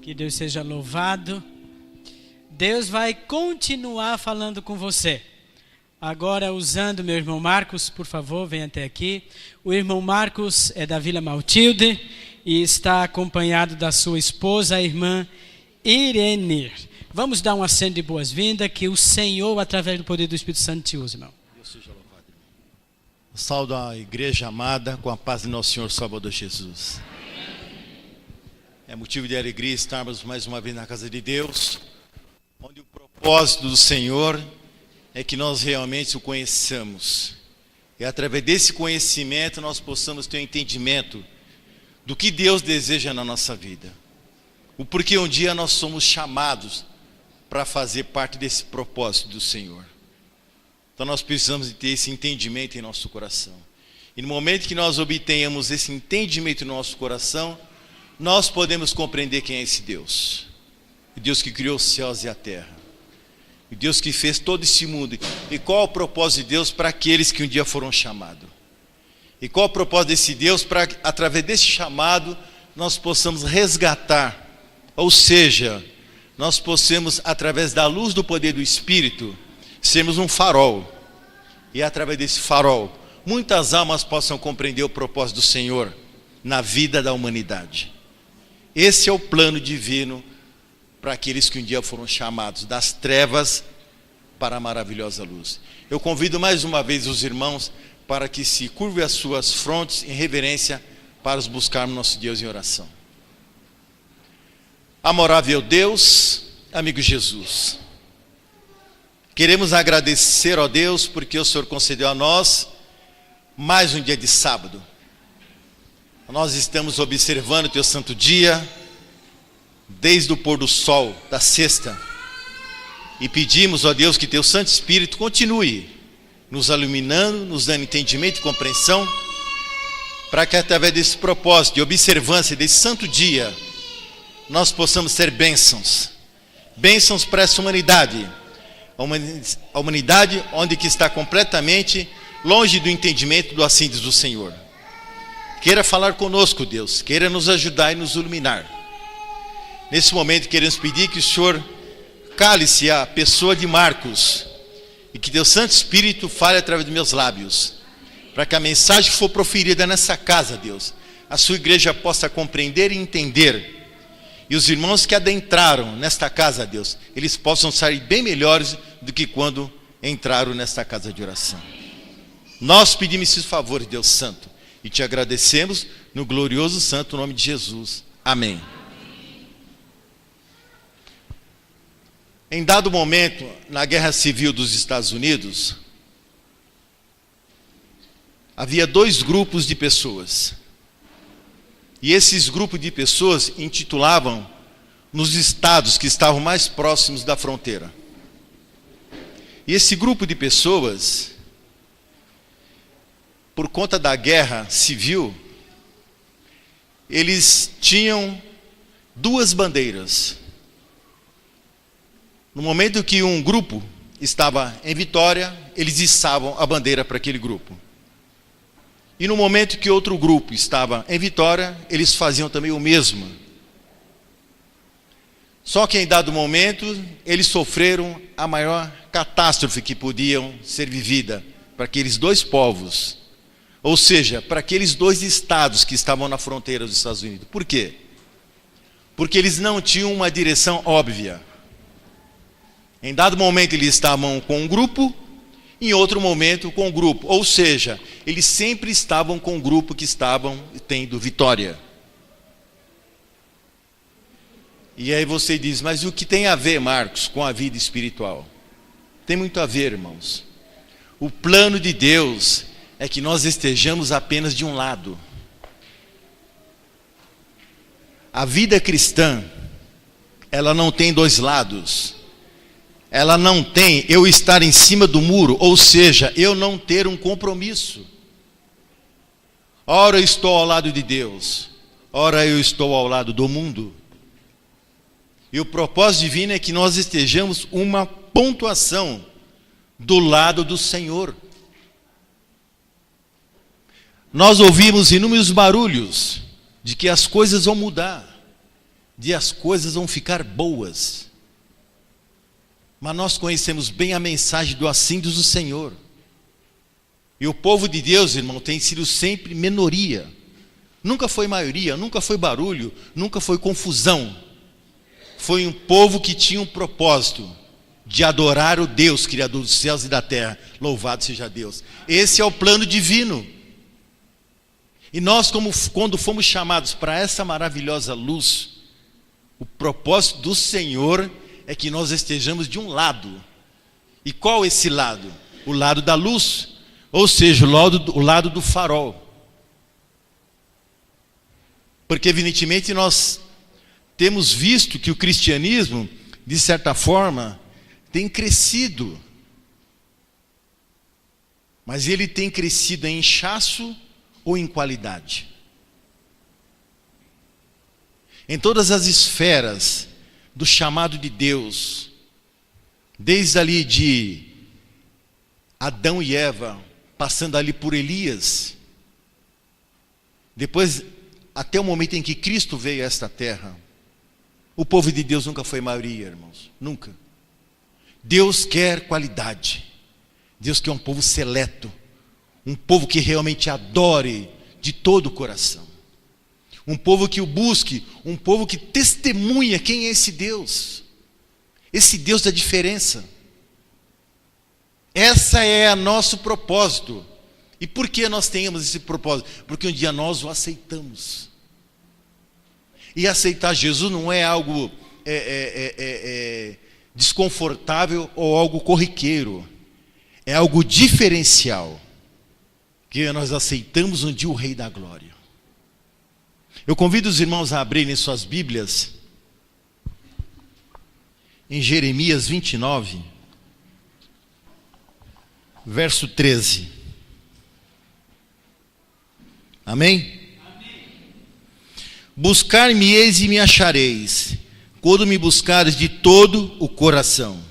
Que Deus seja louvado. Deus vai continuar falando com você. Agora usando meu irmão Marcos, por favor, venha até aqui. O irmão Marcos é da Vila Matilde e está acompanhado da sua esposa, a irmã Irene. Vamos dar um aceno de boas-vindas, que o Senhor, através do poder do Espírito Santo, te use, irmão. Deus seja louvado, irmão. Saúdo a igreja amada com a paz de nosso Senhor Salvador Jesus. É motivo de alegria estarmos mais uma vez na casa de Deus, onde o propósito do Senhor é que nós realmente o conheçamos. E através desse conhecimento nós possamos ter um entendimento do que Deus deseja na nossa vida. O porquê um dia nós somos chamados para fazer parte desse propósito do Senhor. Então nós precisamos de ter esse entendimento em nosso coração. E no momento que nós obtenhamos esse entendimento no nosso coração, nós podemos compreender quem é esse Deus. O Deus que criou os céus e a terra. O Deus que fez todo esse mundo. E qual é o propósito de Deus para aqueles que um dia foram chamados? E qual é o propósito desse Deus para, através desse chamado, nós possamos resgatar? Ou seja, nós possamos, através da luz do poder do Espírito, sermos um farol. E através desse farol, muitas almas possam compreender o propósito do Senhor na vida da humanidade. Esse é o plano divino para aqueles que um dia foram chamados das trevas para a maravilhosa luz. Eu convido mais uma vez os irmãos para que se curvem as suas frontes em reverência para os buscarmos nosso Deus em oração. Amorável Deus, amigo Jesus, queremos agradecer, ó Deus, porque o Senhor concedeu a nós mais um dia de sábado. Nós estamos observando o teu santo dia, desde o pôr do sol da sexta, e pedimos, ó Deus, que teu Santo Espírito continue nos iluminando, nos dando entendimento e compreensão, para que através desse propósito de observância desse santo dia, nós possamos ser bênçãos para essa humanidade, a humanidade onde que está completamente longe do entendimento do assim diz do Senhor. Queira falar conosco, Deus, queira nos ajudar e nos iluminar. Nesse momento queremos pedir que o Senhor cale-se a pessoa de Marcos e que teu Santo Espírito fale através dos meus lábios, para que a mensagem que for proferida nessa casa, Deus, a sua igreja possa compreender e entender, e os irmãos que adentraram nesta casa, Deus, eles possam sair bem melhores do que quando entraram nesta casa de oração. Nós pedimos esse favor, Deus Santo, e te agradecemos no glorioso santo nome de Jesus. Amém. Em dado momento, na Guerra Civil dos Estados Unidos, havia dois grupos de pessoas. E esses grupos de pessoas intitulavam nos estados que estavam mais próximos da fronteira. E esse grupo de pessoas, por conta da guerra civil, eles tinham duas bandeiras. No momento que um grupo estava em vitória, eles içavam a bandeira para aquele grupo. E no momento que outro grupo estava em vitória, eles faziam também o mesmo. Só que em dado momento, eles sofreram a maior catástrofe que podiam ser vivida para aqueles dois povos. Ou seja, para aqueles dois estados que estavam na fronteira dos Estados Unidos. Por quê? Porque eles não tinham uma direção óbvia. Em dado momento eles estavam com um grupo, em outro momento com um grupo. Ou seja, eles sempre estavam com um grupo que estavam tendo vitória. E aí você diz, mas o que tem a ver, Marcos, com a vida espiritual? Tem muito a ver, irmãos. O plano de Deus é que nós estejamos apenas de um lado. A vida cristã, ela não tem dois lados. Ela não tem eu estar em cima do muro, ou seja, eu não ter um compromisso. Ora eu estou ao lado de Deus, ora eu estou ao lado do mundo. E o propósito divino é que nós estejamos uma pontuação do lado do Senhor. Nós ouvimos inúmeros barulhos de que as coisas vão mudar, de as coisas vão ficar boas. Mas nós conhecemos bem a mensagem do assim diz o Senhor. E o povo de Deus, irmão, tem sido sempre minoria. Nunca foi maioria, nunca foi barulho, nunca foi confusão. Foi um povo que tinha um propósito de adorar o Deus, Criador dos céus e da terra. Louvado seja Deus. Esse é o plano divino. E nós, quando fomos chamados para essa maravilhosa luz, o propósito do Senhor é que nós estejamos de um lado. E qual esse lado? O lado da luz, ou seja, o lado do farol. Porque evidentemente nós temos visto que o cristianismo, de certa forma, tem crescido. Mas ele tem crescido em inchaço ou em qualidade? Em todas as esferas do chamado de Deus, desde ali de Adão e Eva, passando ali por Elias, depois até o momento em que Cristo veio a esta terra, o povo de Deus nunca foi maioria, irmãos, nunca. Deus quer qualidade, Deus quer um povo seleto, um povo que realmente adore de todo o coração, um povo que o busque, um povo que testemunha quem é esse Deus da diferença. Essa é o nosso propósito. E por que nós temos esse propósito? Porque um dia nós o aceitamos. E aceitar Jesus não é algo desconfortável ou algo corriqueiro. É algo diferencial. Que nós aceitamos um dia o Rei da Glória. Eu convido os irmãos a abrirem suas Bíblias em Jeremias 29, verso 13. Amém? Buscar-me-eis e me achareis, quando me buscares de todo o coração.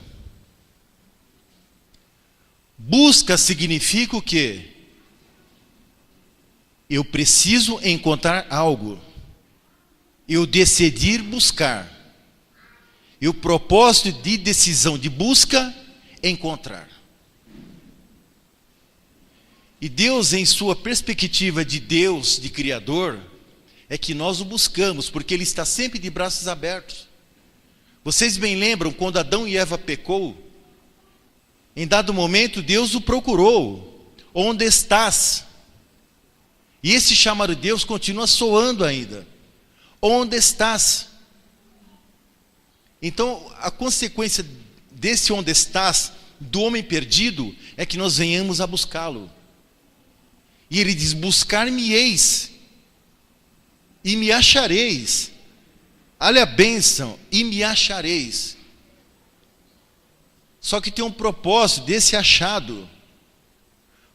Busca significa o quê? Eu preciso encontrar algo. Eu decidir buscar. E o propósito de decisão de busca é encontrar. E Deus, em sua perspectiva de Deus, de Criador, é que nós o buscamos, porque Ele está sempre de braços abertos. Vocês bem lembram, quando Adão e Eva pecou, em dado momento Deus o procurou. Onde estás? E esse chamado de Deus continua soando ainda. Onde estás? Então, a consequência desse onde estás, do homem perdido, é que nós venhamos a buscá-lo. E ele diz, buscar-me-eis, e me achareis. Olha a bênção, e me achareis. Só que tem um propósito desse achado.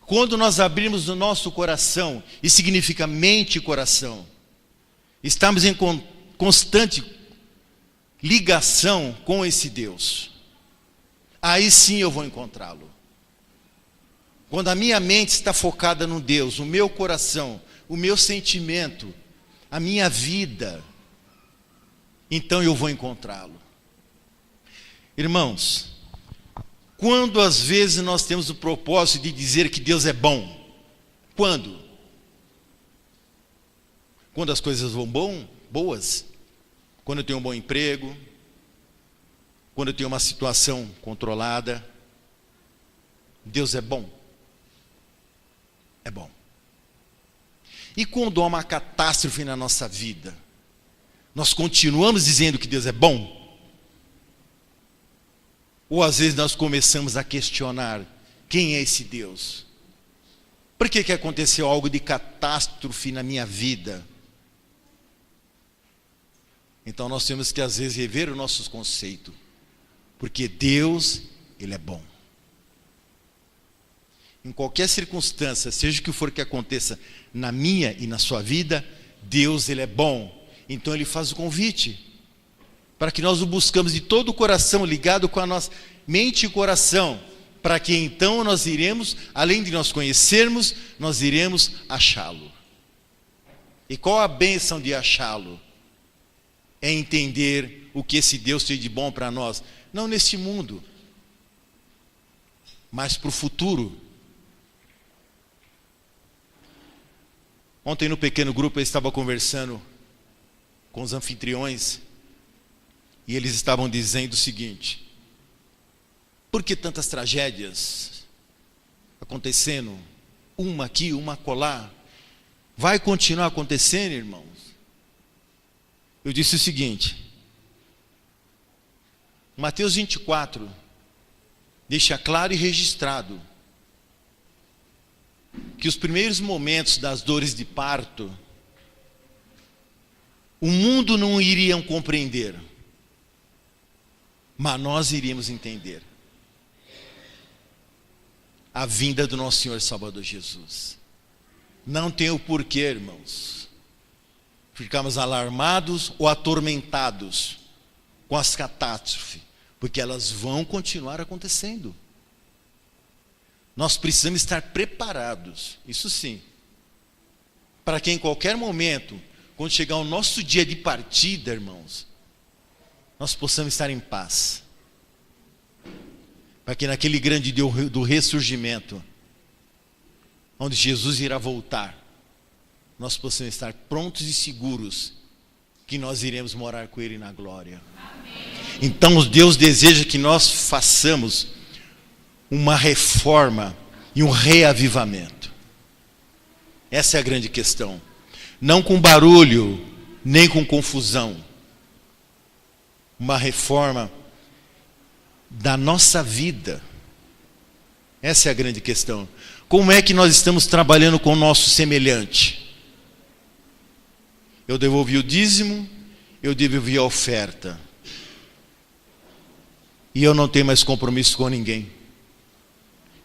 Quando nós abrimos o nosso coração, e significa mente e coração, estamos em constante ligação com esse Deus. Aí sim eu vou encontrá-lo. Quando a minha mente está focada no Deus, o meu coração, o meu sentimento, a minha vida, então eu vou encontrá-lo. Irmãos, quando às vezes nós temos o propósito de dizer que Deus é bom? Quando? Quando as coisas vão boas? Quando eu tenho um bom emprego? Quando eu tenho uma situação controlada? Deus é bom? É bom. E quando há uma catástrofe na nossa vida? Nós continuamos dizendo que Deus é bom? Ou às vezes nós começamos a questionar quem é esse Deus? Por que aconteceu algo de catástrofe na minha vida? Então nós temos que às vezes rever o nosso conceito. Porque Deus, Ele é bom. Em qualquer circunstância, seja o que for que aconteça na minha e na sua vida, Deus, Ele é bom. Então Ele faz o convite para que nós o buscamos de todo o coração, ligado com a nossa mente e coração, para que então nós iremos, além de nós conhecermos, nós iremos achá-lo. E qual a bênção de achá-lo? é entender o que esse Deus tem de bom para nós. Não neste mundo, mas para o futuro. Ontem no pequeno grupo eu estava conversando com os anfitriões e eles estavam dizendo o seguinte: por que tantas tragédias acontecendo? Uma aqui, uma acolá. Vai continuar acontecendo, irmãos? Eu disse o seguinte: Mateus 24 deixa claro e registrado que os primeiros momentos das dores de parto, o mundo não iria compreender, mas nós iríamos entender a vinda do nosso Senhor Salvador Jesus. Não tem o porquê, irmãos, ficarmos alarmados ou atormentados com as catástrofes, porque elas vão continuar acontecendo. Nós precisamos estar preparados, isso sim, para que em qualquer momento, quando chegar o nosso dia de partida, irmãos, nós possamos estar em paz. Para que naquele grande dia do ressurgimento, onde Jesus irá voltar, nós possamos estar prontos e seguros que nós iremos morar com Ele na glória. Amém. Então Deus deseja que nós façamos uma reforma e um reavivamento. Essa é a grande questão. Não com barulho, nem com confusão. Uma reforma da nossa vida. Essa é a grande questão. Como é que nós estamos trabalhando com o nosso semelhante? Eu devolvi o dízimo, eu devolvi a oferta. E eu não tenho mais compromisso com ninguém.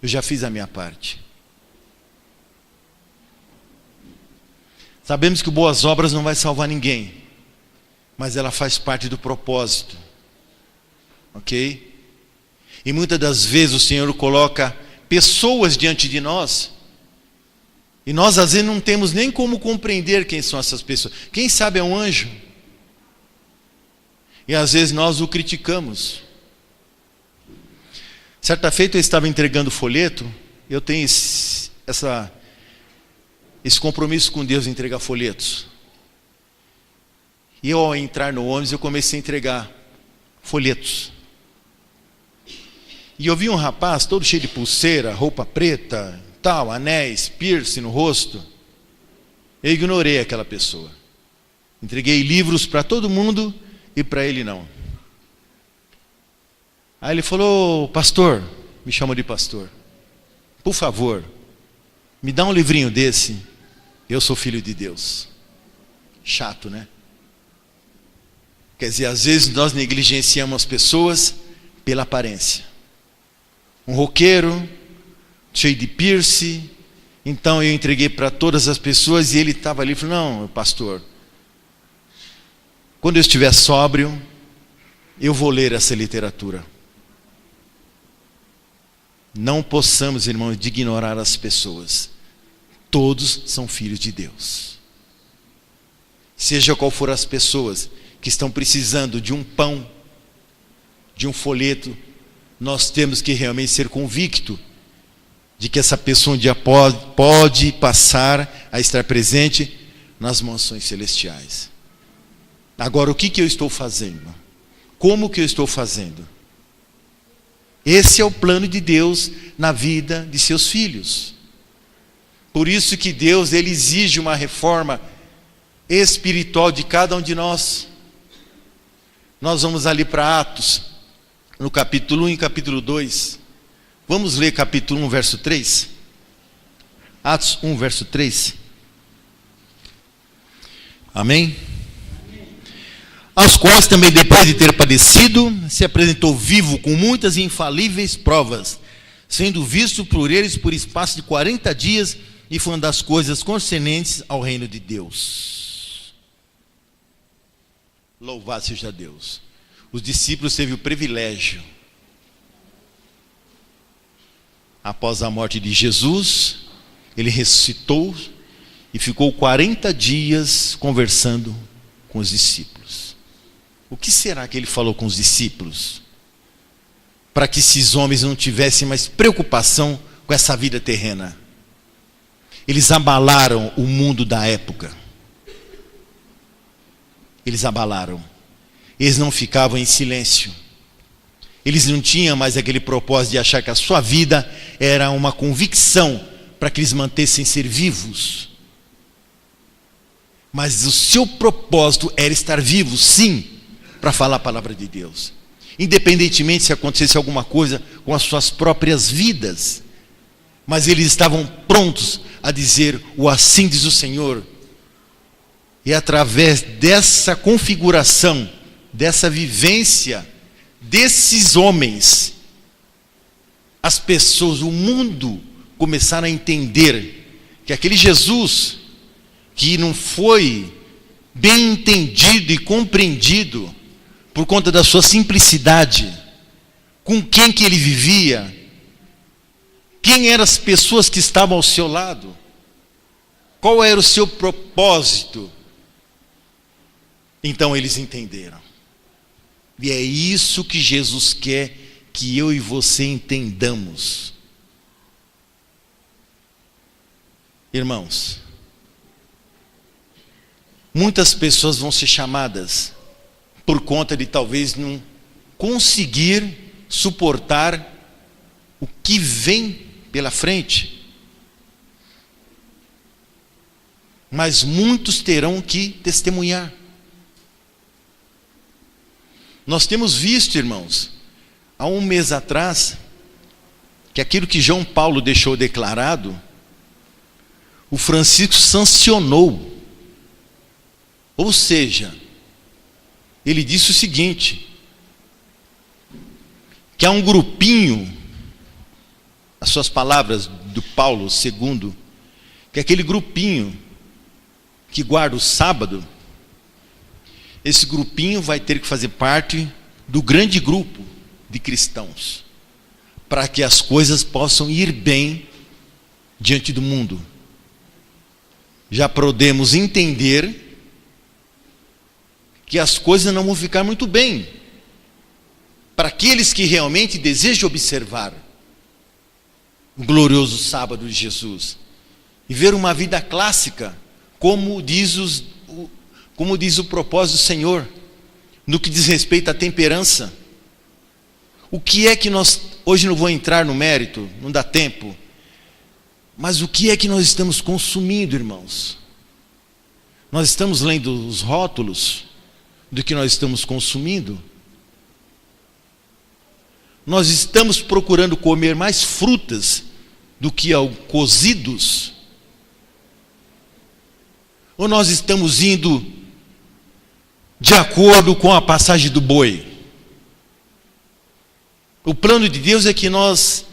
Eu já fiz a minha parte. Sabemos que boas obras não vai salvar ninguém, mas ela faz parte do propósito. Ok? E muitas das vezes o Senhor coloca pessoas diante de nós, e nós às vezes não temos nem como compreender quem são essas pessoas. Quem sabe é um anjo. E às vezes nós o criticamos. Certa feita eu estava entregando folheto. Eu tenho esse compromisso com Deus de entregar folhetos. E eu, ao entrar no ônibus, eu comecei a entregar folhetos. E eu vi um rapaz todo cheio de pulseira, roupa preta, tal, anéis, piercing no rosto. Eu ignorei aquela pessoa. Entreguei livros para todo mundo e para ele não. Aí ele falou: pastor, me chamou de pastor, por favor, me dá um livrinho desse, eu sou filho de Deus. Chato, né? Quer dizer, às vezes nós negligenciamos as pessoas pela aparência. Um roqueiro, cheio de piercing, então eu entreguei para todas as pessoas e ele estava ali e falou: não, pastor, quando eu estiver sóbrio, eu vou ler essa literatura. Não possamos, irmãos, de ignorar as pessoas. Todos são filhos de Deus. Seja qual for as pessoas que estão precisando de um pão, de um folheto, nós temos que realmente ser convictos de que essa pessoa um dia pode passar a estar presente nas mansões celestiais. Agora, o que eu estou fazendo? Como que eu estou fazendo? Esse é o plano de Deus na vida de seus filhos. Por isso que Deus, Ele exige uma reforma espiritual de cada um de nós. Nós vamos ali para Atos, no capítulo 1 e capítulo 2. Vamos ler capítulo 1, verso 3. Atos 1, verso 3. Amém? Aos quais também, depois de ter padecido, se apresentou vivo com muitas e infalíveis provas, sendo visto por eles por espaço de 40 dias, e foi uma das coisas concernentes ao reino de Deus. Louvado seja Deus. Os discípulos teve o privilégio, após a morte de Jesus, ele ressuscitou e ficou 40 dias conversando com os discípulos. O que será que ele falou com os discípulos? Para que esses homens não tivessem mais preocupação com essa vida terrena. Eles abalaram o mundo da época. Eles abalaram. Eles não ficavam em silêncio. Eles não tinham mais aquele propósito de achar que a sua vida era uma convicção para que eles mantessem ser vivos. Mas o seu propósito era estar vivo, sim, para falar a palavra de Deus. Independentemente se acontecesse alguma coisa com as suas próprias vidas. Mas eles estavam prontos a dizer o assim diz o Senhor. E através dessa configuração, dessa vivência, desses homens, as pessoas, o mundo começaram a entender que aquele Jesus, que não foi bem entendido e compreendido por conta da sua simplicidade, com quem que ele vivia, quem eram as pessoas que estavam ao seu lado, qual era o seu propósito. Então eles entenderam. E é isso que Jesus quer que eu e você entendamos. Irmãos, muitas pessoas vão ser chamadas por conta de talvez não conseguir suportar o que vem pela frente. Mas muitos terão que testemunhar. Nós temos visto, irmãos, há um mês atrás, que aquilo que João Paulo deixou declarado, o Francisco sancionou. Ou seja, ele disse o seguinte, que há um grupinho, as suas palavras do Paulo, segundo, que aquele grupinho que guarda o sábado, esse grupinho vai ter que fazer parte do grande grupo de cristãos, para que as coisas possam ir bem diante do mundo. Já podemos entender que as coisas não vão ficar muito bem para aqueles que realmente desejam observar o glorioso sábado de Jesus e ver uma vida clássica, como diz o propósito do Senhor, no que diz respeito à temperança. O que é que nós, hoje não vou entrar no mérito, não dá tempo, mas o que é que nós estamos consumindo, irmãos? Nós estamos lendo os rótulos do que nós estamos consumindo? Nós estamos procurando comer mais frutas do que cozidos? Ou nós estamos indo de acordo com a passagem do boi? O plano de Deus é que nós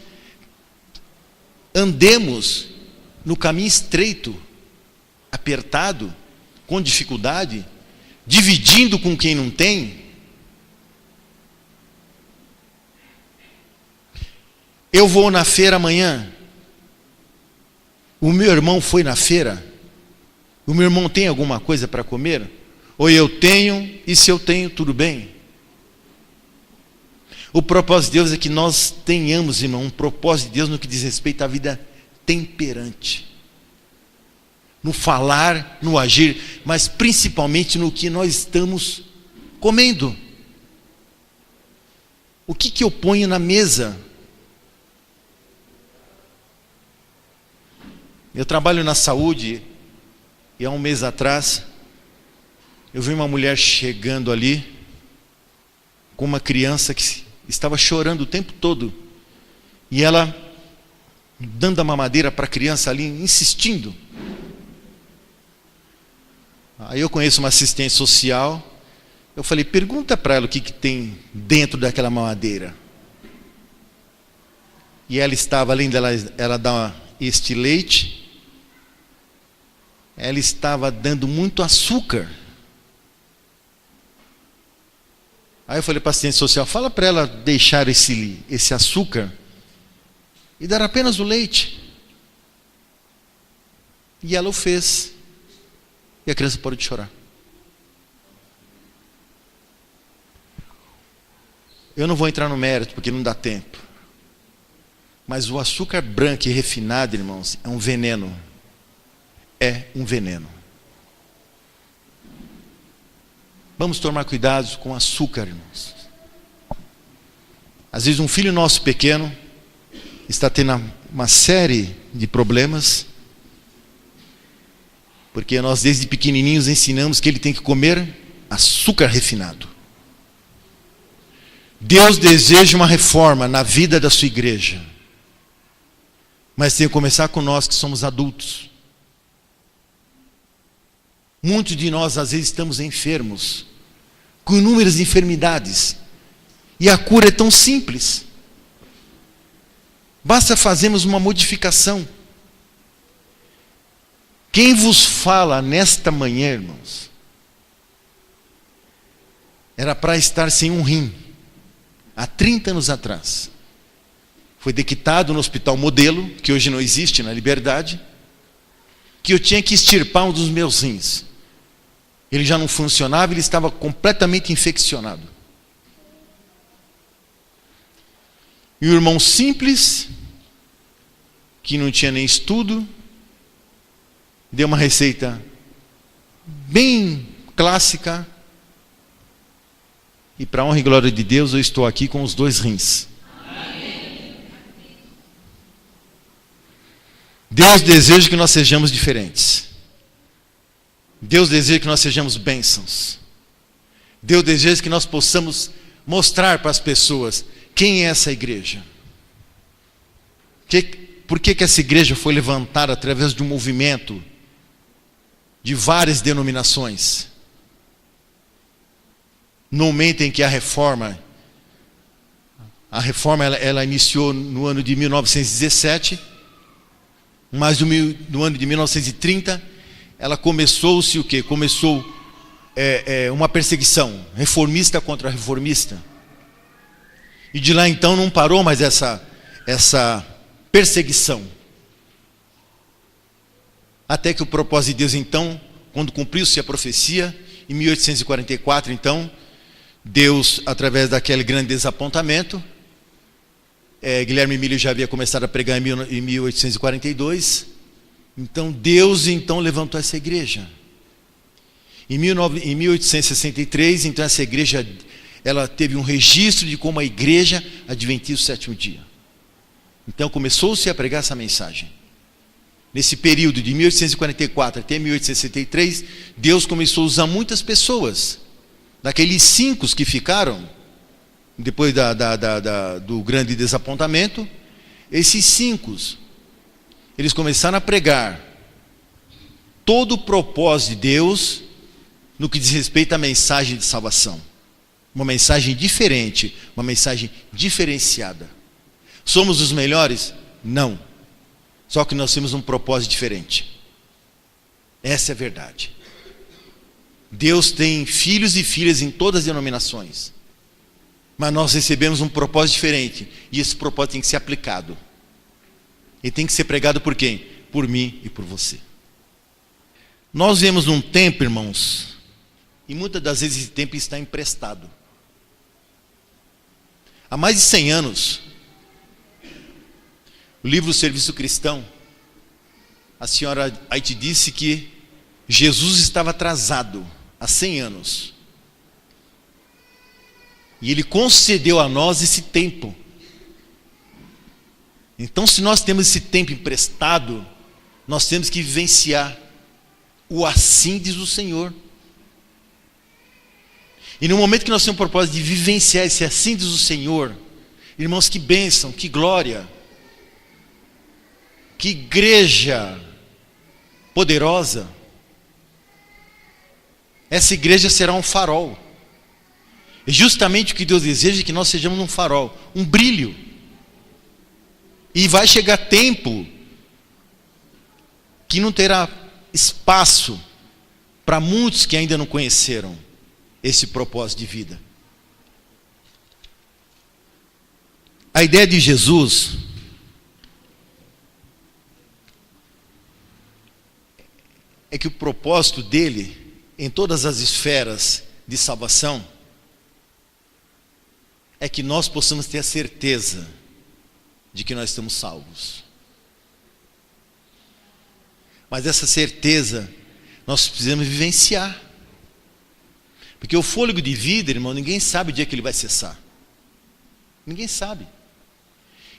andemos no caminho estreito, apertado, com dificuldade, dividindo com quem não tem. Eu vou na feira amanhã. O meu irmão foi na feira. O meu irmão tem alguma coisa para comer? Ou eu tenho, e se eu tenho, tudo bem. O propósito de Deus é que nós tenhamos, irmão, um propósito de Deus no que diz respeito à vida temperante. No falar, no agir, mas principalmente no que nós estamos comendo. O que eu ponho na mesa? Eu trabalho na saúde, e há um mês atrás, eu vi uma mulher chegando ali, com uma criança que estava chorando o tempo todo, e ela dando a mamadeira para a criança ali, insistindo. Aí eu conheço uma assistente social, eu falei, pergunta para ela o que tem dentro daquela mamadeira. E ela estava, além dela dar este leite, ela estava dando muito açúcar. Aí eu falei para a assistente social, fala para ela deixar esse açúcar e dar apenas o leite. E ela o fez. E a criança parou de chorar. Eu não vou entrar no mérito, porque não dá tempo. Mas o açúcar branco e refinado, irmãos, é um veneno. É um veneno. Vamos tomar cuidado com o açúcar, irmãos. Às vezes um filho nosso pequeno está tendo uma série de problemas, porque nós desde pequenininhos ensinamos que ele tem que comer açúcar refinado. Deus deseja uma reforma na vida da sua igreja, mas tem que começar com nós que somos adultos. Muitos de nós às vezes estamos enfermos, com inúmeras enfermidades, e a cura é tão simples. Basta fazermos uma modificação. Quem vos fala nesta manhã, irmãos, era para estar sem um rim, há 30 anos atrás. Foi detectado no Hospital Modelo, que hoje não existe, na Liberdade, que eu tinha que extirpar um dos meus rins. Ele já não funcionava, ele estava completamente infeccionado. E o irmão simples, que não tinha nem estudo, deu uma receita bem clássica, e para a honra e glória de Deus, eu estou aqui com os 2 rins. Amém. Deus deseja que nós sejamos diferentes. Deus deseja que nós sejamos bênçãos. Deus deseja que nós possamos mostrar para as pessoas quem é essa igreja. Por que essa igreja foi levantada através de um movimento de várias denominações? No momento em que a reforma ela iniciou no ano de 1917, mas no ano de 1930, ela começou-se o quê? Começou uma perseguição reformista contra reformista. E de lá então não parou mais essa perseguição. Até que o propósito de Deus então, quando cumpriu-se a profecia, em 1844 então, Deus, através daquele grande desapontamento, Guilherme Milho já havia começado a pregar em 1842, então Deus então levantou essa igreja. Em 1863, então essa igreja, ela teve um registro de como a igreja adventista do 7º dia. Então começou-se a pregar essa mensagem. Nesse período de 1844 até 1863, Deus começou a usar muitas pessoas. Daqueles 5 que ficaram, depois do grande desapontamento, esses 5, eles começaram a pregar todo o propósito de Deus no que diz respeito à mensagem de salvação. Uma mensagem diferente, uma mensagem diferenciada. Somos os melhores? Não. Só que nós temos um propósito diferente. Essa é a verdade. Deus tem filhos e filhas em todas as denominações. Mas nós recebemos um propósito diferente. E esse propósito tem que ser aplicado. E tem que ser pregado por quem? Por mim e por você. Nós vivemos num tempo, irmãos, e muitas das vezes esse tempo está emprestado. Há mais de 100 anos, o livro Serviço Cristão, a senhora Haiti disse que Jesus estava atrasado há 100 anos. E Ele concedeu a nós esse tempo. Então, se nós temos esse tempo emprestado, nós temos que vivenciar o assim diz o Senhor. E no momento que nós temos o propósito de vivenciar esse assim diz o Senhor, irmãos, que bênção, que glória, que igreja poderosa. Essa igreja será um farol. É justamente o que Deus deseja, que nós sejamos um farol, um brilho. E vai chegar tempo que não terá espaço para muitos que ainda não conheceram esse propósito de vida. A ideia de Jesus é que o propósito dele em todas as esferas de salvação é que nós possamos ter a certeza de que nós estamos salvos. Mas essa certeza nós precisamos vivenciar. Porque o fôlego de vida, irmão, ninguém sabe o dia que ele vai cessar. Ninguém sabe.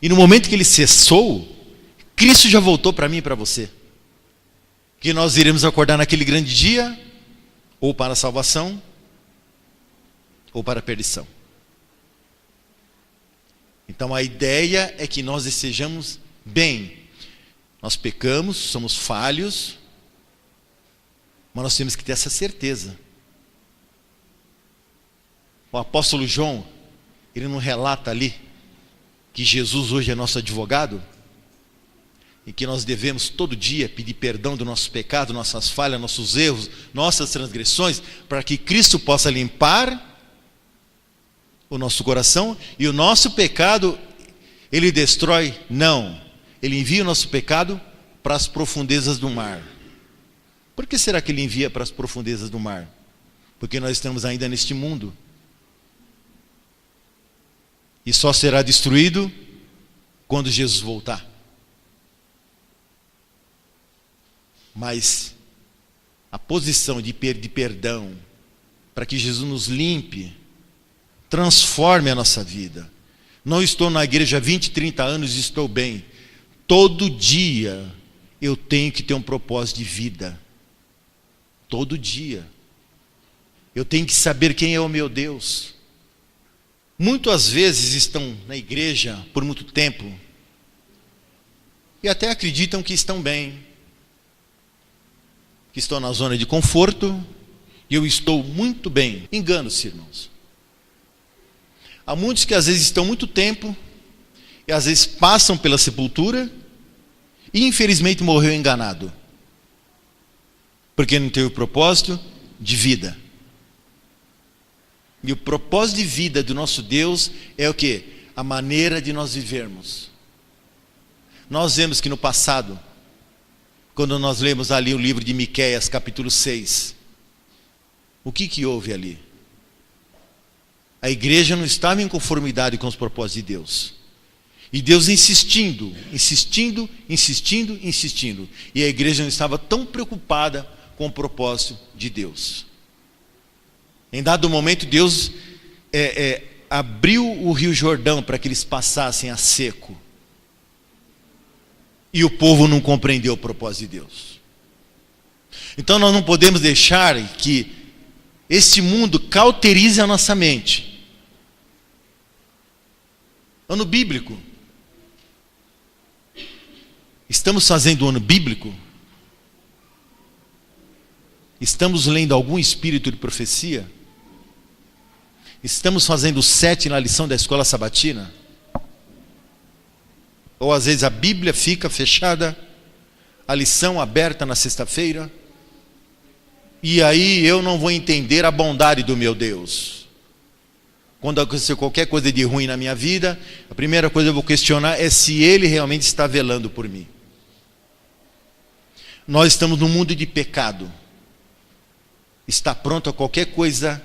E no momento que ele cessou, Cristo já voltou para mim e para você. Que nós iremos acordar naquele grande dia, ou para a salvação, ou para a perdição. Então a ideia é que nós estejamos bem. Nós pecamos, somos falhos, mas nós temos que ter essa certeza. O apóstolo João, ele não relata ali que Jesus hoje é nosso advogado? E que nós devemos todo dia pedir perdão do nosso pecado, nossas falhas, nossos erros, nossas transgressões, para que Cristo possa limpar o nosso coração, e o nosso pecado, ele destrói? Não. Ele envia o nosso pecado para as profundezas do mar. Por que será que ele envia para as profundezas do mar? Porque nós estamos ainda neste mundo. E só será destruído quando Jesus voltar. Mas a posição de pedir perdão, para que Jesus nos limpe, transforme a nossa vida. Não estou na igreja há 20, 30 anos e estou bem. Todo dia eu tenho que ter um propósito de vida. Todo dia. Eu tenho que saber quem é o meu Deus. Muitas vezes estão na igreja por muito tempo e até acreditam que estão bem, que estão na zona de conforto, e eu estou muito bem. Engano-se, irmãos. Há muitos que às vezes estão muito tempo e às vezes passam pela sepultura e infelizmente morreu enganado, porque não teve o propósito de vida. E o propósito de vida do nosso Deus é o quê? A maneira de nós vivermos. Nós vemos que no passado, quando nós lemos ali o livro de Miqueias, capítulo 6, o que houve ali? A igreja não estava em conformidade com os propósitos de Deus. E Deus insistindo. E a igreja não estava tão preocupada com o propósito de Deus. Em dado momento, Deus abriu o rio Jordão para que eles passassem a seco. E o povo não compreendeu o propósito de Deus. Então nós não podemos deixar que este mundo cauterize a nossa mente. Ano bíblico. Estamos fazendo o ano bíblico? Estamos lendo algum espírito de profecia? Estamos fazendo o 7 na lição da escola sabatina? Ou às vezes a Bíblia fica fechada, a lição aberta na sexta-feira, e aí eu não vou entender a bondade do meu Deus. Quando acontecer qualquer coisa de ruim na minha vida, a primeira coisa que eu vou questionar é se Ele realmente está velando por mim. Nós estamos num mundo de pecado. Está pronto a qualquer coisa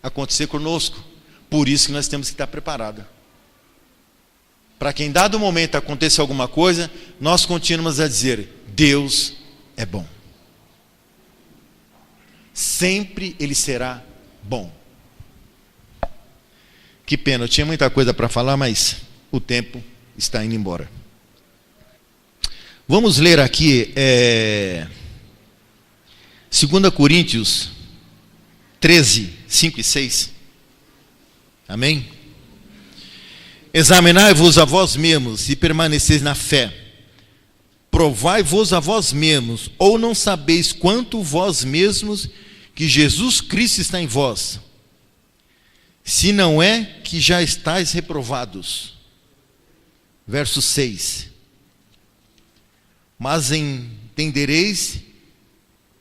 acontecer conosco. Por isso que nós temos que estar preparados. Para que em dado momento aconteça alguma coisa, nós continuamos a dizer: Deus é bom. Sempre Ele será bom. Que pena, eu tinha muita coisa para falar, mas o tempo está indo embora. Vamos ler aqui 2 Coríntios 13, 5 e 6. Amém? Examinai-vos a vós mesmos e permaneceis na fé. Provai-vos a vós mesmos, ou não sabeis quanto vós mesmos que Jesus Cristo está em vós? Se não é que já estáis reprovados. Verso 6. Mas entendereis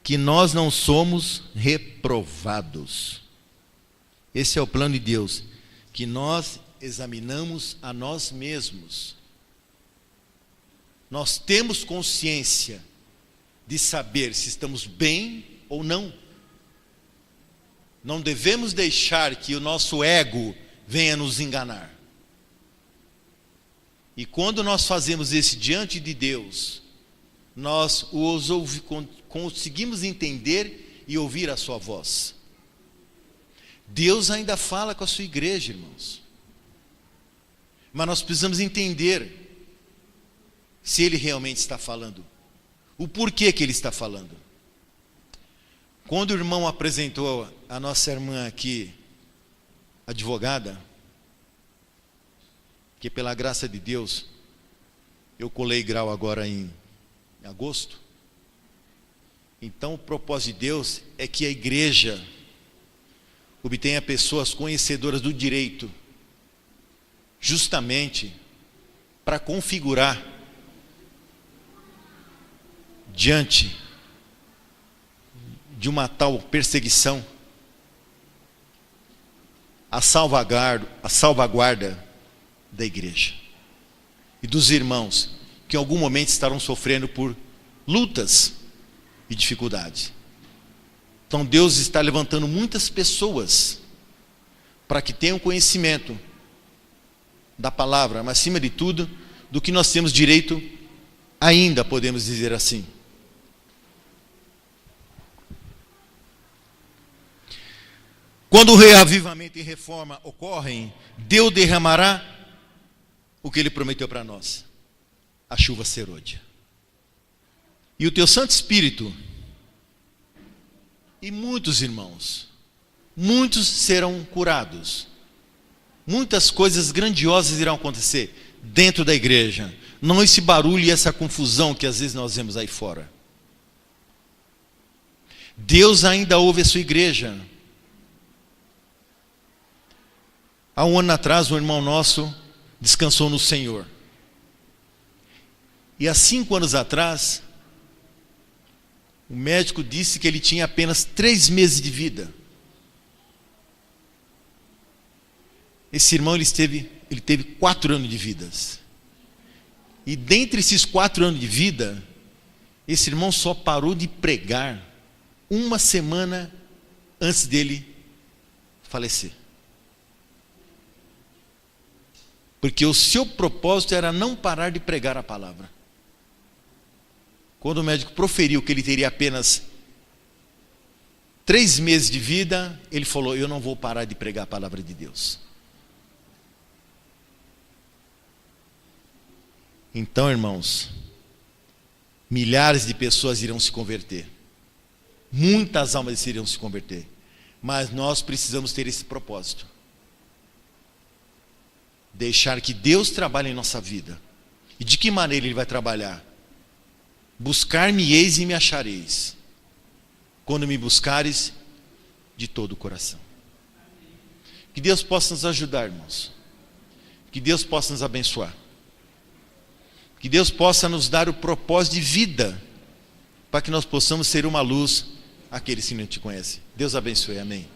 que nós não somos reprovados. Esse é o plano de Deus, que nós examinamos a nós mesmos. Nós temos consciência de saber se estamos bem ou não. Não devemos deixar que o nosso ego venha nos enganar. E quando nós fazemos isso diante de Deus, nós conseguimos entender e ouvir a sua voz. Deus ainda fala com a sua igreja, irmãos. Mas nós precisamos entender se Ele realmente está falando. O porquê que Ele está falando. Quando o irmão apresentou a nossa irmã aqui, advogada, que pela graça de Deus, eu colei grau agora em agosto. Então o propósito de Deus é que a igreja obtenha pessoas conhecedoras do direito, justamente para configurar diante de uma tal perseguição a salvaguarda da igreja e dos irmãos que em algum momento estarão sofrendo por lutas e dificuldades. Então Deus está levantando muitas pessoas para que tenham conhecimento da palavra, mas acima de tudo, do que nós temos direito ainda, podemos dizer assim. Quando o reavivamento e reforma ocorrem, Deus derramará o que Ele prometeu para nós, a chuva serôdia. E o teu Santo Espírito, e muitos irmãos, muitos serão curados, muitas coisas grandiosas irão acontecer dentro da igreja, não esse barulho e essa confusão que às vezes nós vemos aí fora. Deus ainda ouve a sua igreja. Há um ano atrás, um irmão nosso descansou no Senhor. E há 5 anos atrás, o médico disse que ele tinha apenas 3 meses de vida. Esse irmão ele teve 4 anos de vida. E dentre esses 4 anos de vida, esse irmão só parou de pregar 1 semana antes dele falecer. Porque o seu propósito era não parar de pregar a palavra. Quando o médico proferiu que ele teria apenas 3 meses de vida, ele falou: eu não vou parar de pregar a palavra de Deus. Então, irmãos, milhares de pessoas irão se converter. Muitas almas irão se converter. Mas nós precisamos ter esse propósito. Deixar que Deus trabalhe em nossa vida. E de que maneira Ele vai trabalhar? Buscar-me-eis e me achareis, quando me buscares de todo o coração. Que Deus possa nos ajudar, irmãos. Que Deus possa nos abençoar. Que Deus possa nos dar o propósito de vida, para que nós possamos ser uma luz àqueles que não te conhecem. Deus abençoe, amém.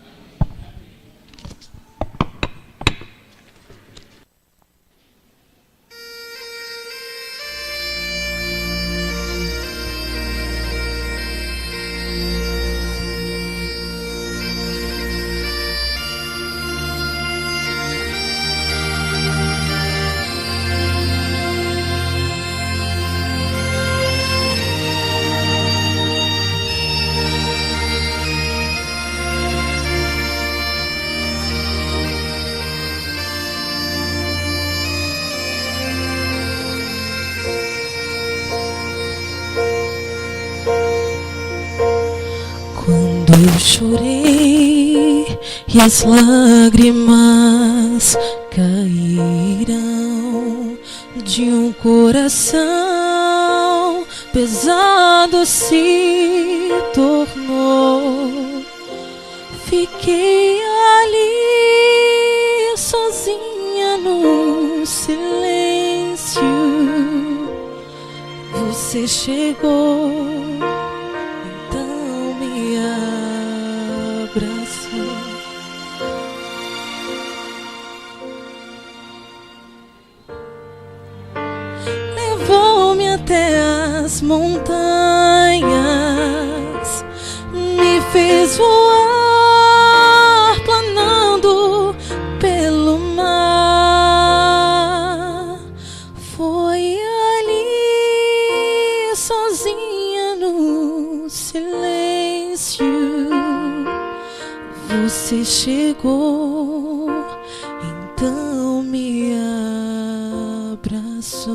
Eu chorei e as lágrimas caíram de um coração pesado se tornou. Fiquei ali sozinha no silêncio. Você chegou, então me abraçou. Levou-me até as montanhas, me fez voar planando pelo mar. chegou, então me abraçou.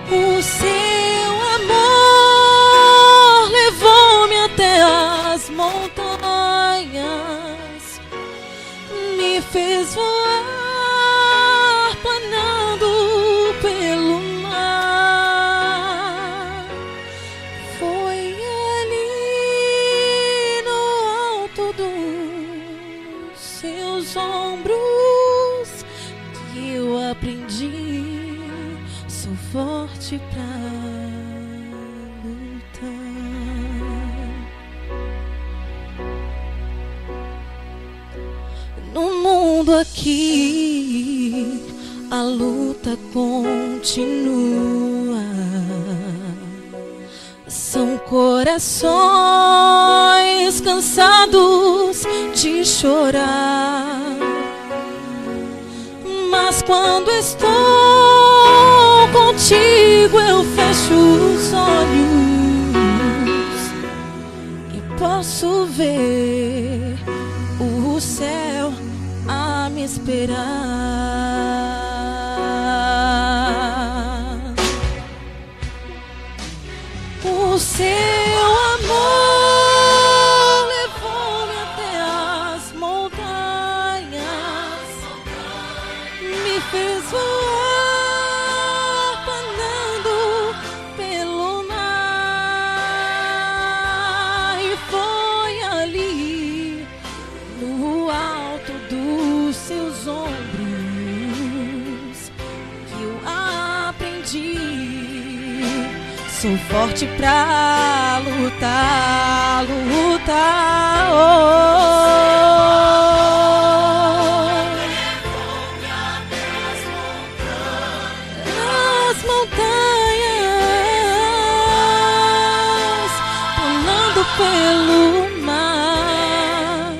O seu amor levou-me até as montanhas, me fez voar planando pelo mar. Foi ali no alto dos seus ombros que eu aprendi. Sou forte pra lutar. No mundo aqui, a luta continua. São corações cansados de chorar. Mas quando estou contigo, eu fecho os olhos e posso ver o céu a me esperar. O seu amor levou-me até as montanhas, me fez voar planando pelo mar. E foi ali no alto dos seus ombros que eu aprendi. Sou forte pra lutar, lutar. Nas montanhas, pulando pelo mar.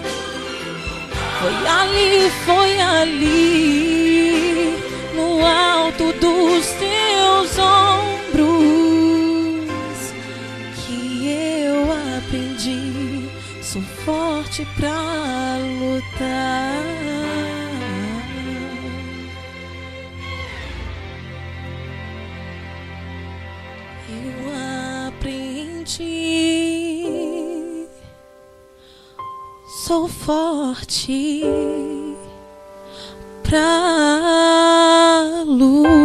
Foi ali, no alto dos teus ombros que eu aprendi. Sou forte pra lutar. Eu aprendi. Sou forte pra lutar.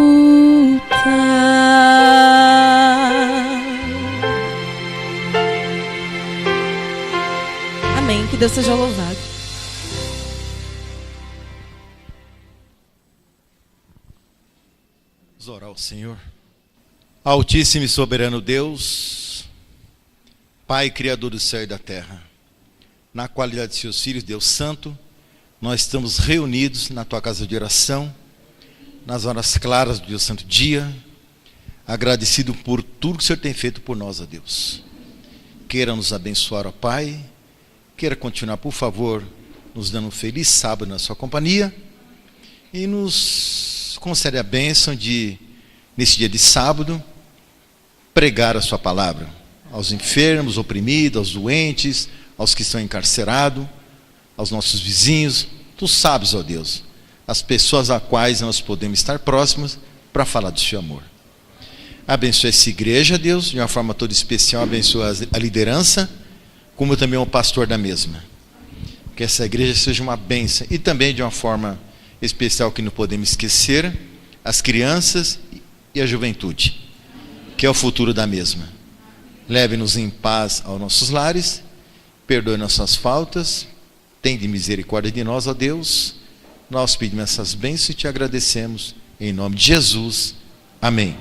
Amém. Que Deus seja louvado. Vamos orar ao Senhor. Altíssimo e soberano Deus, Pai Criador do céu e da terra, na qualidade de seus filhos, Deus Santo, nós estamos reunidos na Tua casa de oração, nas horas claras do Deus Santo dia, agradecido por tudo que o Senhor tem feito por nós, ó Deus. Queira nos abençoar, ó Pai, queira continuar, por favor, nos dando um feliz sábado na Sua companhia, e nos concede a bênção de, nesse dia de sábado, pregar a Sua palavra aos enfermos, oprimidos, aos doentes, aos que estão encarcerados, aos nossos vizinhos. Tu sabes, ó Deus, as pessoas a quais nós podemos estar próximos para falar do Seu amor. Abençoa essa igreja, Deus, de uma forma toda especial. Abençoa a liderança, como eu também o pastor da mesma. Que essa igreja seja uma bênção. E também de uma forma especial que não podemos esquecer, as crianças e a juventude, que é o futuro da mesma. Leve-nos em paz aos nossos lares, perdoe nossas faltas, tem de misericórdia de nós, ó Deus. Nós pedimos essas bênçãos e te agradecemos, em nome de Jesus. Amém.